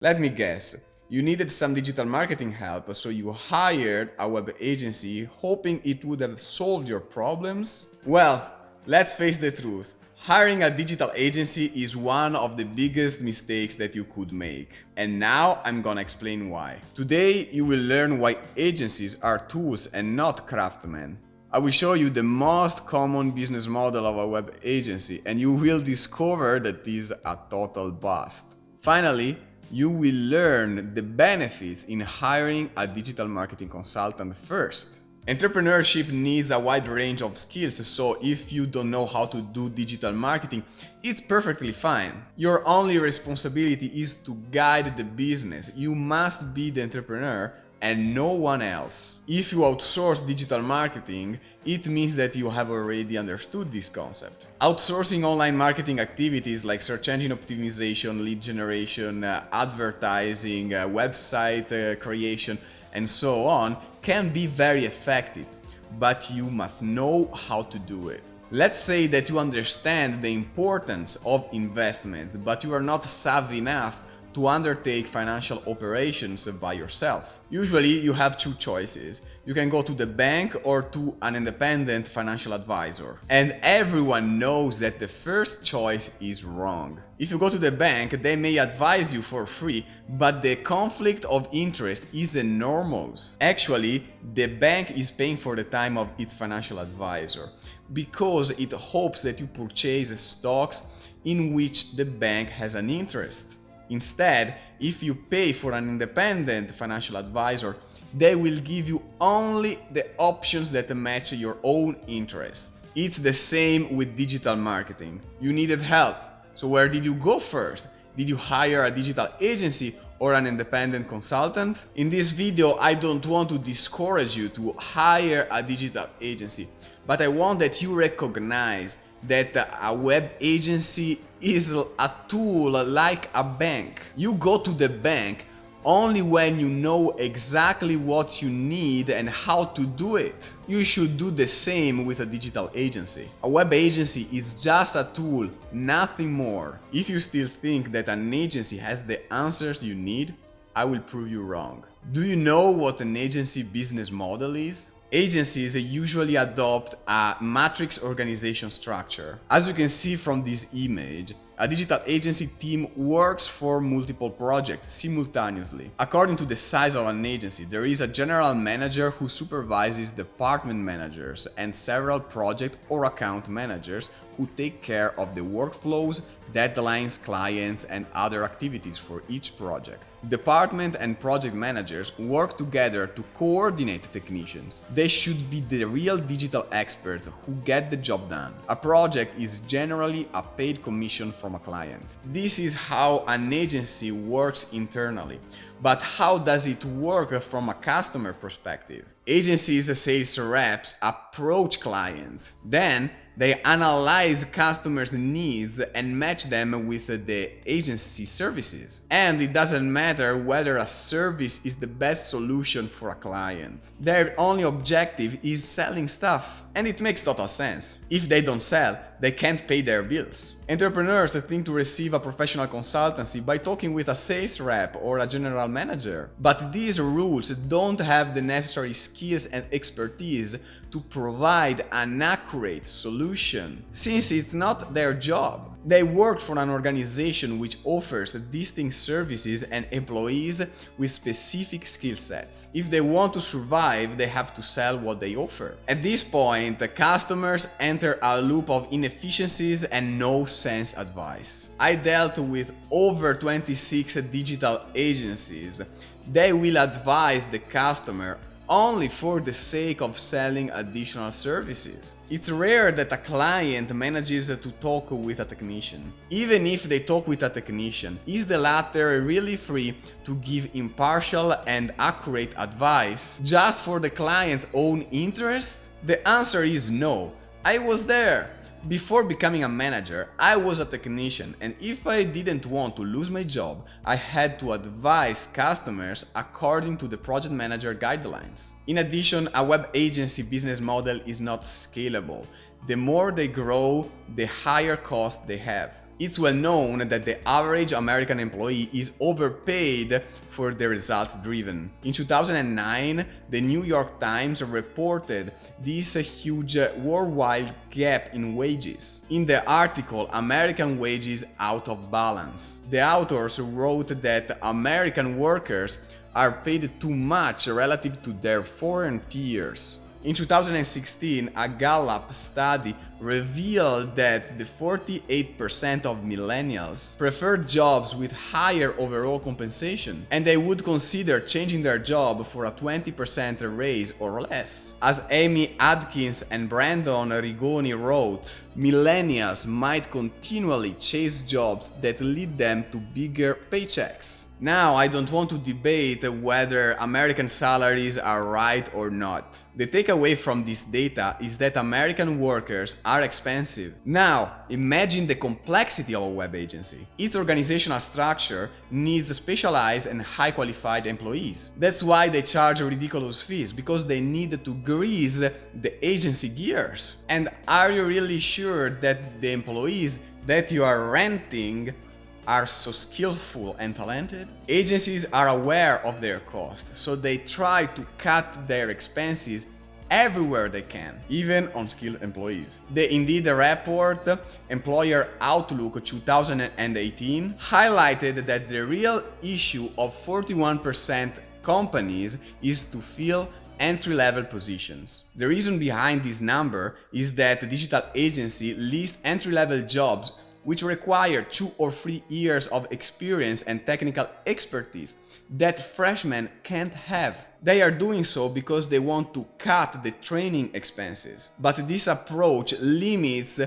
Let me guess, you needed some digital marketing help, so you hired a web agency hoping it would have solved your problems? Well, let's face the truth. Hiring a digital agency is one of the biggest mistakes that you could make. And now I'm gonna explain why. Today you will learn why agencies are tools and not craftsmen. I will show you the most common business model of a web agency and you will discover that it is a total bust. Finally, you will learn the benefits in hiring a digital marketing consultant first. Entrepreneurship needs a wide range of skills, so if you don't know how to do digital marketing, it's perfectly fine. Your only responsibility is to guide the business. You must be the entrepreneur and no one else. If you outsource digital marketing, it means that you have already understood this concept. Outsourcing online marketing activities like search engine optimization, lead generation, advertising, website creation, and so on can be very effective, but you must know how to do it. Let's say that you understand the importance of investment, but you are not savvy enough to undertake financial operations by yourself. Usually you have two choices. You can go to the bank or to an independent financial advisor. And everyone knows that the first choice is wrong. If you go to the bank, they may advise you for free, but the conflict of interest is enormous. Actually, the bank is paying for the time of its financial advisor because it hopes that you purchase stocks in which the bank has an interest. Instead, if you pay for an independent financial advisor, they will give you only the options that match your own interests. It's the same with digital marketing. You needed help. So where did you go first? Did you hire a digital agency or an independent consultant? In this video, I don't want to discourage you to hire a digital agency, but I want that you recognize that a web agency is a tool like a bank. You go to the bank only when you know exactly what you need and how to do it. You should do the same with a digital agency. A web agency is just a tool, nothing more. If you still think that an agency has the answers you need, I will prove you wrong. Do you know what an agency business model is? Agencies usually adopt a matrix organization structure. As you can see from this image, a digital agency team works for multiple projects simultaneously. According to the size of an agency, there is a general manager who supervises department managers and several project or account managers who take care of the workflows, deadlines, clients, and other activities for each project. Department and project managers work together to coordinate technicians. They should be the real digital experts who get the job done. A project is generally a paid commission from a client. This is how an agency works internally. But how does it work from a customer perspective? Agencies' sales reps approach clients. Then they analyze customers' needs and match them with the agency services. And it doesn't matter whether a service is the best solution for a client. Their only objective is selling stuff. And it makes total sense. If they don't sell, they can't pay their bills. Entrepreneurs think to receive a professional consultancy by talking with a sales rep or a general manager. But these rules don't have the necessary skills and expertise to provide an accurate solution, since it's not their job. They work for an organization which offers distinct services and employees with specific skill sets. If they want to survive, they have to sell what they offer. At this point, the customers enter a loop of inefficiencies and no-sense advice. I dealt with over 26 digital agencies. They will advise the customer only for the sake of selling additional services. It's rare that a client manages to talk with a technician. Even if they talk with a technician, is the latter really free to give impartial and accurate advice just for the client's own interest? The answer is no. I was there. Before becoming a manager, I was a technician, and if I didn't want to lose my job, I had to advise customers according to the project manager guidelines. In addition, a web agency business model is not scalable. The more they grow, the higher cost they have. It's well known that the average American employee is overpaid for the results driven. In 2009, the New York Times reported this huge worldwide gap in wages. In the article, American Wages Out of Balance, the authors wrote that American workers are paid too much relative to their foreign peers. In 2016, a Gallup study revealed that the 48% of millennials prefer jobs with higher overall compensation, and they would consider changing their job for a 20% raise or less. As Amy Adkins and Brandon Rigoni wrote, millennials might continually chase jobs that lead them to bigger paychecks. Now, I don't want to debate whether American salaries are right or not. The takeaway from this data is that American workers are expensive. Now, imagine the complexity of a web agency. Its organizational structure needs specialized and high qualified employees. That's why they charge ridiculous fees, because they need to grease the agency gears. And are you really sure that the employees that you are renting are so skillful and talented? Agencies are aware of their costs, so they try to cut their expenses everywhere they can, even on skilled employees. The Indeed report, Employer Outlook 2018, highlighted that the real issue of 41% companies is to fill entry-level positions. The reason behind this number is that digital agencies list entry-level jobs which require 2 or 3 years of experience and technical expertise that freshmen can't have. They are doing so because they want to cut the training expenses. But this approach limits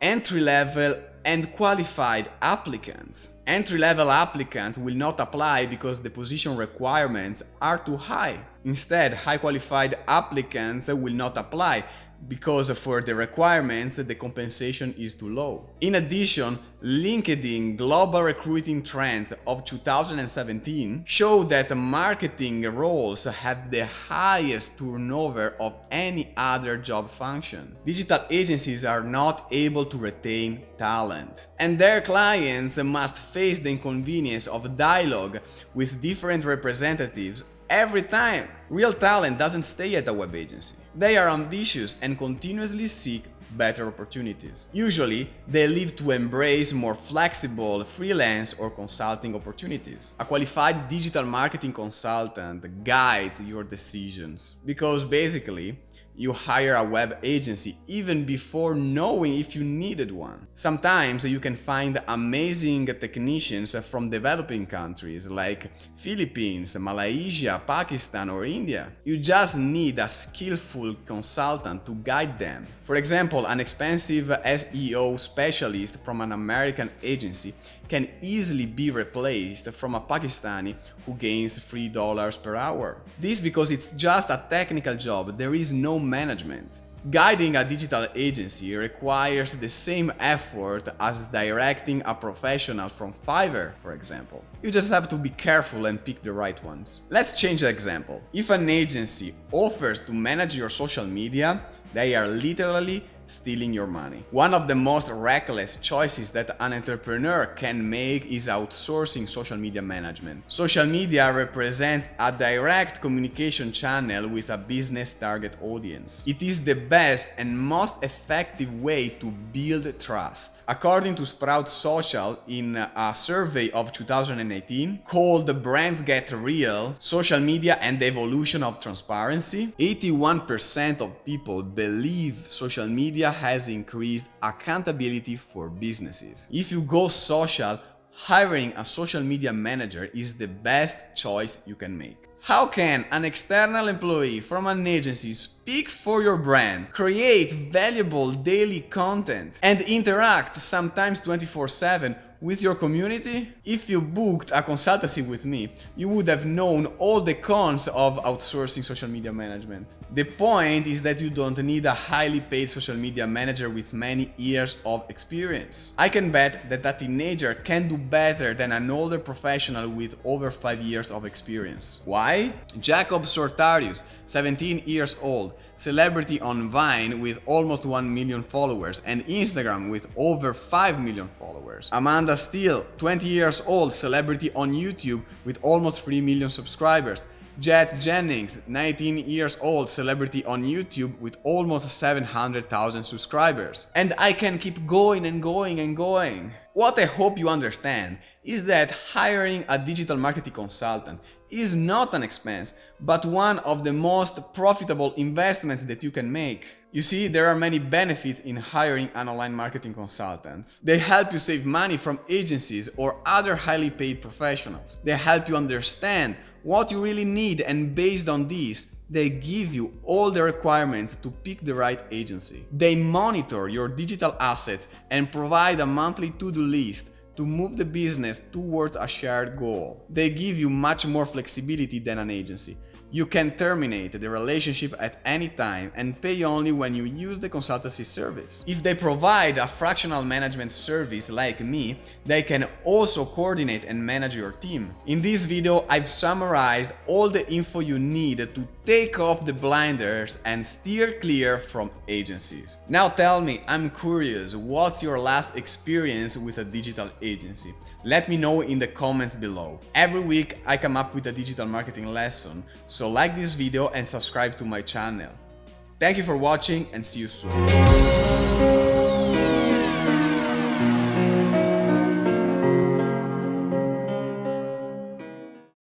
entry-level and qualified applicants. Entry-level applicants will not apply because the position requirements are too high. Instead, high-qualified applicants will not apply because for the requirements the compensation is too low. In addition, LinkedIn Global Recruiting Trends of 2017 show that marketing roles have the highest turnover of any other job function. Digital agencies are not able to retain talent, and their clients must face the inconvenience of dialogue with different representatives every time. Real talent doesn't stay at a web agency. They are ambitious and continuously seek better opportunities. Usually, they live to embrace more flexible freelance or consulting opportunities. A qualified digital marketing consultant guides your decisions, because basically, you hire a web agency even before knowing if you needed one. Sometimes you can find amazing technicians from developing countries like Philippines, Malaysia, Pakistan, or India. You just need a skillful consultant to guide them. For example, an expensive SEO specialist from an American agency can easily be replaced from a Pakistani who gains $3 per hour. This because it's just a technical job, there is no management. Guiding a digital agency requires the same effort as directing a professional from Fiverr, for example. You just have to be careful and pick the right ones. Let's change the example. If an agency offers to manage your social media, they are literally stealing your money. One of the most reckless choices that an entrepreneur can make is outsourcing social media management. Social media represents a direct communication channel with a business target audience. It is the best and most effective way to build trust. According to Sprout Social, in a survey of 2018 called Brands Get Real, Social Media and the Evolution of Transparency, 81% of people believe social media has increased accountability for businesses. If you go social, hiring a social media manager is the best choice you can make. How can an external employee from an agency speak for your brand, create valuable daily content, and interact sometimes 24/7 with your community? If you booked a consultancy with me, you would have known all the cons of outsourcing social media management. The point is that you don't need a highly paid social media manager with many years of experience. I can bet that a teenager can do better than an older professional with over 5 years of experience. Why? Jacob Sortarius, 17 years old, celebrity on Vine with almost 1 million followers and Instagram with over 5 million followers. Amanda Steele, 20 years old, celebrity on YouTube with almost 3 million subscribers. Jets Jennings, 19 years old, celebrity on YouTube with almost 700,000 subscribers. And I can keep going and going and going. What I hope you understand is that hiring a digital marketing consultant is not an expense, but one of the most profitable investments that you can make. You see, there are many benefits in hiring an online marketing consultant. They help you save money from agencies or other highly paid professionals. They help you understand what you really need, and based on this, they give you all the requirements to pick the right agency. They monitor your digital assets and provide a monthly to-do list to move the business towards a shared goal. They give you much more flexibility than an agency. You can terminate the relationship at any time and pay only when you use the consultancy service. If they provide a fractional management service like me, they can also coordinate and manage your team. In this video, I've summarized all the info you need to take off the blinders and steer clear from agencies. Now tell me, I'm curious, what's your last experience with a digital agency? Let me know in the comments below. Every week I come up with a digital marketing lesson, so like this video and subscribe to my channel. Thank you for watching and see you soon.